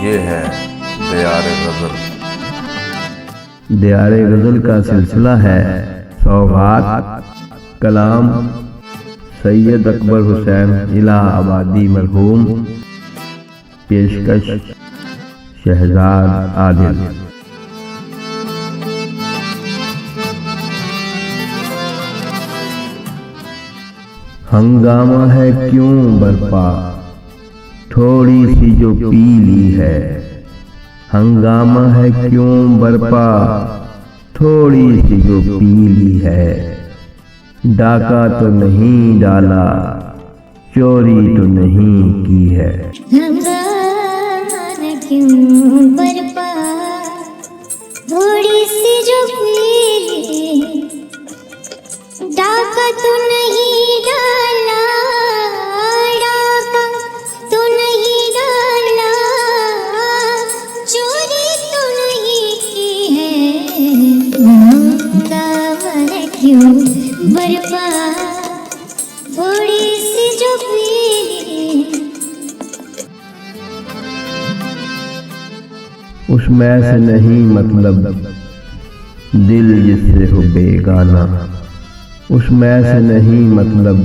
ये है दियारे गज़ल। दियारे गज़ल का सिलसिला है सौगात कलाम सैयद अकबर हुसैन इलाहाबादी मरहूम, पेशकश शहजाद आदिल। हंगामा है क्यों बरपा थोड़ी सी जो पीली है। हंगामा है क्यों बरपा थोड़ी सी जो पीली है। डाका तो नहीं डाला चोरी तो नहीं की है। हंगामा है क्यों बरपा थोड़ी सी जो पीली। डाका तो नहीं डाला डाका तो नहीं डाला चोरी तो नहीं की है। हंगामा है क्यों बरपा थोड़ी सी जो पीली। उसमें से नहीं मतलब दिल जिससे हो बेगाना। उसमें से नहीं मतलब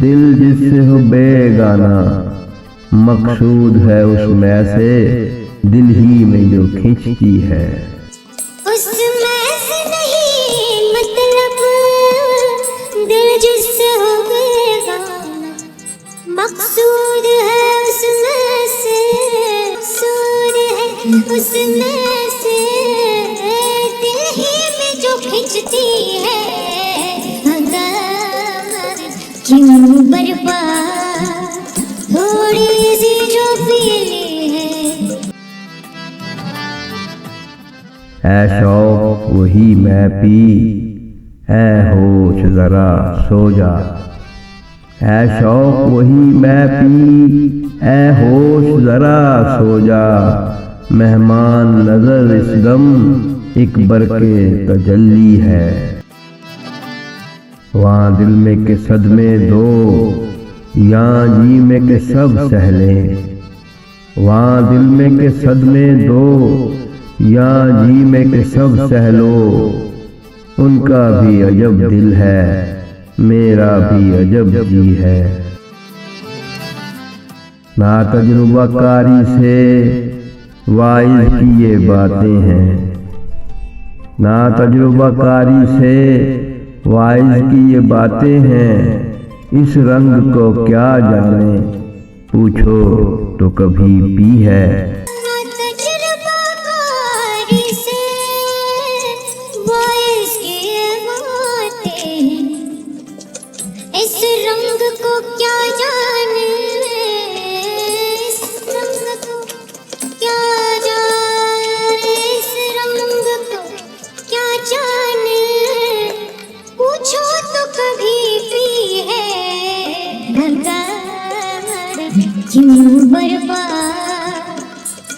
दिल जिससे हो बेगाना। मकसूद है उसमें से दिल ही में जो खींचती है। उसमें से नहीं मतलब दिल जिससे हो बेगाना। मकसूद है उसमें से सूर है उसमें से दिल ही में जो खींचती है। क्यों बरपा थोड़ी सी जो पीली है। ऐ शौक वही मैं पी ऐ होश जरा सो जा। ऐ शौक वही मैं पी ऐ होश जरा सो जा। मेहमान नजर इस दम एक बरके तजल्ली है। वहाँ दिल में के सदमे दो यहाँ जी में के सब सहले। वहाँ दिल में के सदमे दो यहाँ जी में के सब सहलो। उनका भी अजब दिल है मेरा भी अजब जी है। ना तजुर्बा कारी से वाइज की ये बातें हैं। ना तजुर्बा कारी से वाइज की ये बातें हैं। इस रंग को क्या जाने पूछो तो कभी पी है। इस रंग को क्या जाने इस रंग को क्या जाने इस रंग को क्या जाने पूछो तो कभी भी है। हंगामा क्यों बरपा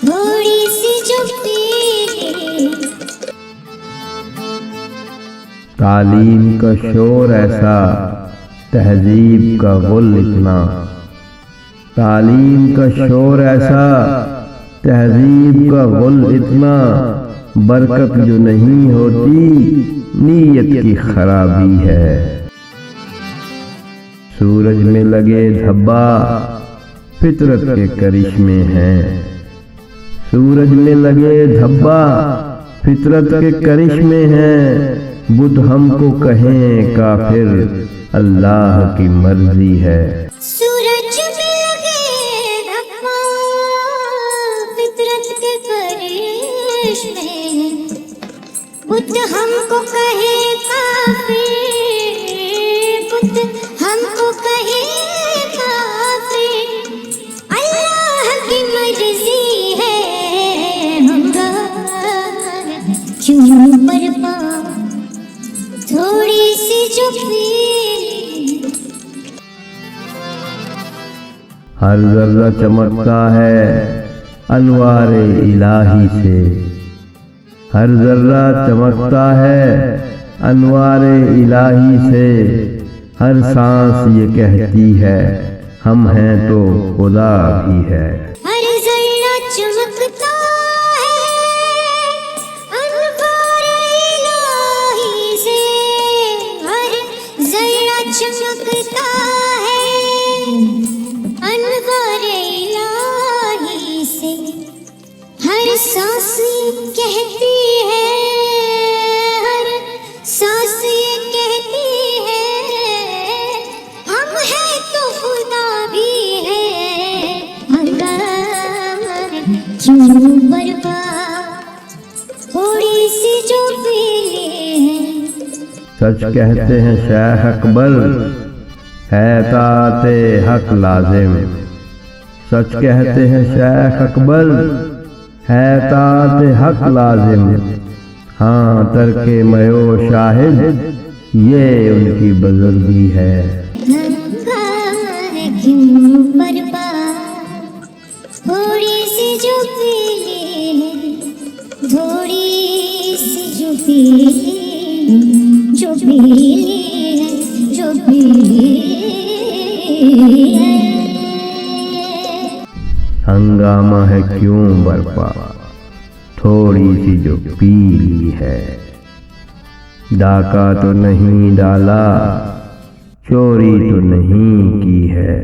थोड़ी सी जो पीली। तालीम का शोर ऐसा तहजीब का गुल इतना। तालीम का शोर ऐसा तहजीब का गुल इतना। बरकत जो नहीं होती नीयत की खराबी है। सूरज में लगे धब्बा फितरत के करिश्मे हैं। सूरज में लगे धब्बा फितरत के करिश्मे हैं। बुद्ध हमको कहें काफिर अल्लाह की मर्जी है। सूरज में लगे धब्बा फितरत के करिश्मे हैं। बुद्ध हमको कहे काफिर बुद्ध हमको कहे काफिर अल्लाह की मर्जी है। हंगामा क्यों बरपा थोड़ी सी जो पीली। हर जर्रा चमकता है अनवारे इलाही से। हर जर्रा चमकता है अनवारे इलाही से। हर सांस ये कहती है हम हैं तो खुदा भी है। हर जर्रा चमकता सांस कहती है, हर सांस कहती है, हम हैं तो खुदा भी है। अंगार क्यों बर्बाद, थोड़ी सी जो पीली है। सच कहते हैं शेख अकबर, है ताते हक लाजिम। सच कहते हैं शेख अकबर, है ताते हक लाजिम। हाँ तरके मयो शाहिद, ये उनकी बुजुर्गी है। अंगार क्यों बर्बाद, थोड़ी सी जो पीली है, थोड़ी सी जो पीली, जो पीली है, जो पीली है। हंगामा है क्यों बरपा, थोड़ी सी जो पीली है। डाका तो नहीं डाला, चोरी तो नहीं की है।